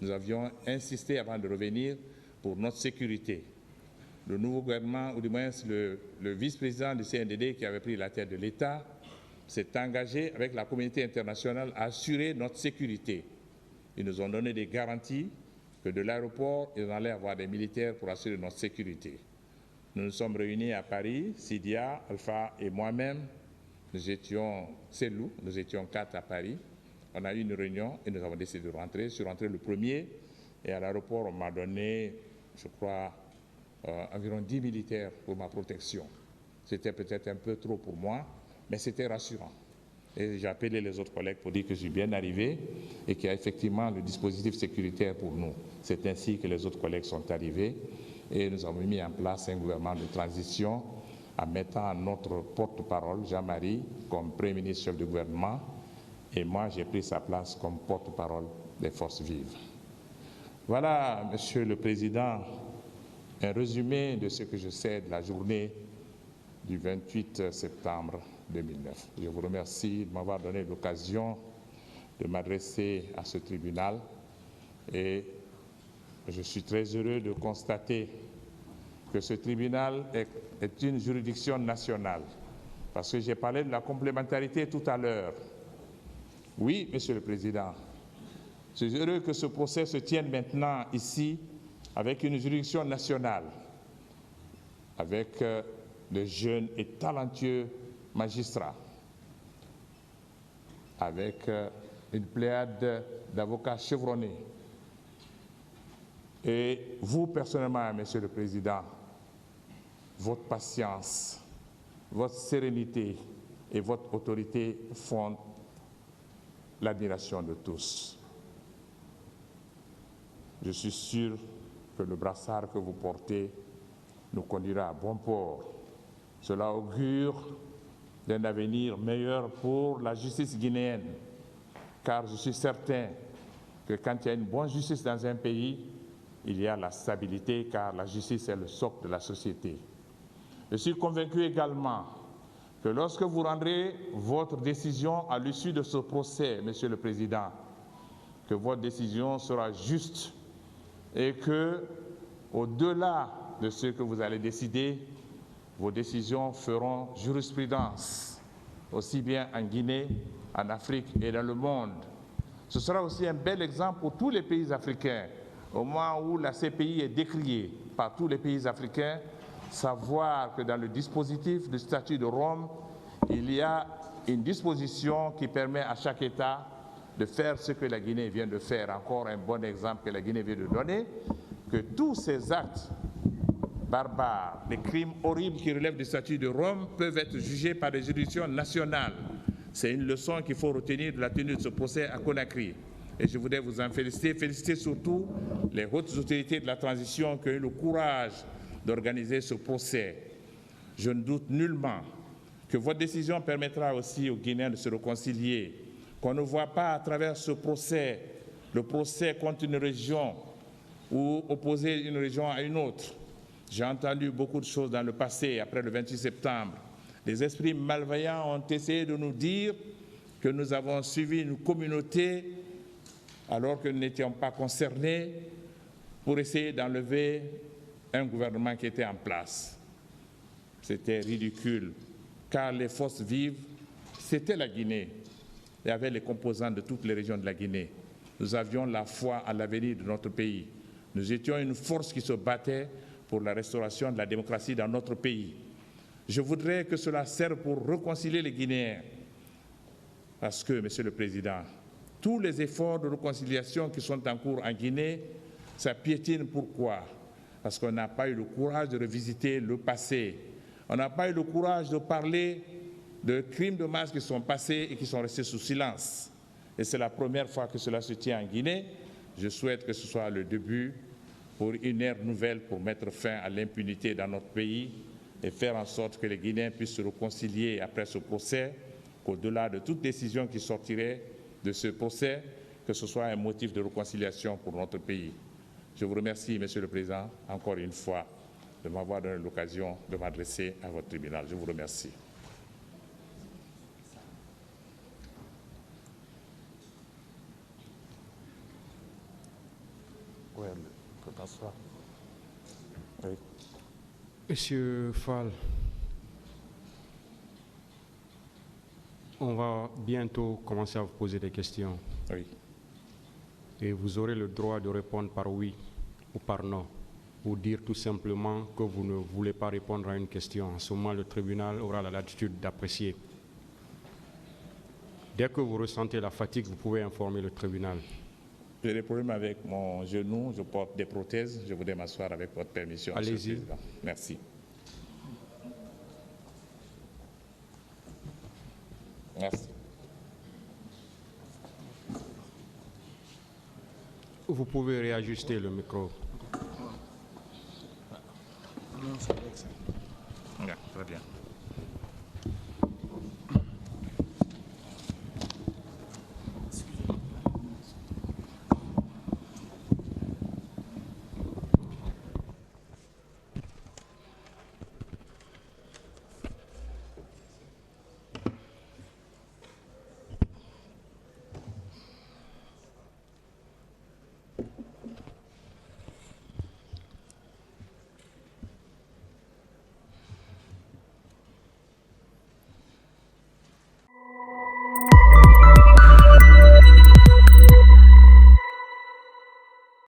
nous avions insisté avant de revenir pour notre sécurité. Le nouveau gouvernement, ou du moins le vice-président du CNDD qui avait pris la tête de l'État, s'est engagé avec la communauté internationale à assurer notre sécurité. Ils nous ont donné des garanties que de l'aéroport, ils allaient avoir des militaires pour assurer notre sécurité. Nous nous sommes réunis à Paris, Sidia, Alpha et moi-même. Nous étions, Cellou, nous étions 4 à Paris. On a eu une réunion et nous avons décidé de rentrer. Je suis rentré le premier et à l'aéroport, on m'a donné, je crois, environ 10 militaires pour ma protection. C'était peut-être un peu trop pour moi, mais c'était rassurant. Et j'ai appelé les autres collègues pour dire que je suis bien arrivé et qu'il y a effectivement le dispositif sécuritaire pour nous. C'est ainsi que les autres collègues sont arrivés et nous avons mis en place un gouvernement de transition en mettant notre porte-parole, Jean-Marie, comme Premier ministre chef du gouvernement, et moi j'ai pris sa place comme porte-parole des forces vives. Voilà, Monsieur le Président, un résumé de ce que je sais de la journée du 28 septembre 2009. Je vous remercie de m'avoir donné l'occasion de m'adresser à ce tribunal et je suis très heureux de constater que ce tribunal est une juridiction nationale parce que j'ai parlé de la complémentarité tout à l'heure. Oui, Monsieur le Président, je suis heureux que ce procès se tienne maintenant ici avec une juridiction nationale, avec de jeunes et talentueux magistrats, avec une pléiade d'avocats chevronnés. Et vous, personnellement, Monsieur le Président, votre patience, votre sérénité et votre autorité font l'admiration de tous. Je suis sûr que le brassard que vous portez nous conduira à bon port. Cela augure d'un avenir meilleur pour la justice guinéenne, car je suis certain que quand il y a une bonne justice dans un pays, il y a la stabilité, car la justice est le socle de la société. Je suis convaincu également que lorsque vous rendrez votre décision à l'issue de ce procès, Monsieur le Président, que votre décision sera juste et que, au-delà de ce que vous allez décider, vos décisions feront jurisprudence, aussi bien en Guinée, en Afrique et dans le monde. Ce sera aussi un bel exemple pour tous les pays africains. Au moment où la CPI est décriée par tous les pays africains, savoir que dans le dispositif du statut de Rome, il y a une disposition qui permet à chaque État de faire ce que la Guinée vient de faire. Encore un bon exemple que la Guinée vient de donner, que tous ces actes barbares, les crimes horribles qui relèvent du statut de Rome peuvent être jugés par des juridictions nationales. C'est une leçon qu'il faut retenir de la tenue de ce procès à Conakry. Et je voudrais vous en féliciter surtout les hautes autorités de la transition qui ont eu le courage d'organiser ce procès. Je ne doute nullement que votre décision permettra aussi aux Guinéens de se réconcilier, qu'on ne voit pas à travers ce procès, le procès contre une région ou opposer une région à une autre. J'ai entendu beaucoup de choses dans le passé, après le 28 septembre. Les esprits malveillants ont essayé de nous dire que nous avons suivi une communauté alors que nous n'étions pas concernés pour essayer d'enlever un gouvernement qui était en place. C'était ridicule, car les forces vives, c'était la Guinée. Il y avait les composants de toutes les régions de la Guinée. Nous avions la foi à l'avenir de notre pays. Nous étions une force qui se battait pour la restauration de la démocratie dans notre pays. Je voudrais que cela serve pour réconcilier les Guinéens. Parce que, Monsieur le Président, tous les efforts de réconciliation qui sont en cours en Guinée, ça piétine. Pourquoi? Parce qu'on n'a pas eu le courage de revisiter le passé. On n'a pas eu le courage de parler de crimes de masse qui sont passés et qui sont restés sous silence. Et c'est la première fois que cela se tient en Guinée. Je souhaite que ce soit le début pour une ère nouvelle pour mettre fin à l'impunité dans notre pays et faire en sorte que les Guinéens puissent se réconcilier après ce procès, qu'au-delà de toute décision qui sortirait de ce procès, que ce soit un motif de réconciliation pour notre pays. Je vous remercie, Monsieur le Président, encore une fois, de m'avoir donné l'occasion de m'adresser à votre tribunal. Je vous remercie. Bonsoir. Oui. Monsieur Fall, on va bientôt commencer à vous poser des questions. Oui. Et vous aurez le droit de répondre par oui ou par non, ou dire tout simplement que vous ne voulez pas répondre à une question. En ce moment, le tribunal aura la latitude d'apprécier. Dès que vous ressentez la fatigue, vous pouvez informer le tribunal. J'ai des problèmes avec mon genou, je porte des prothèses. Je voudrais m'asseoir avec votre permission, Monsieur le Allez-y. Président. Merci. Merci. Vous pouvez réajuster le micro. Bien, très bien.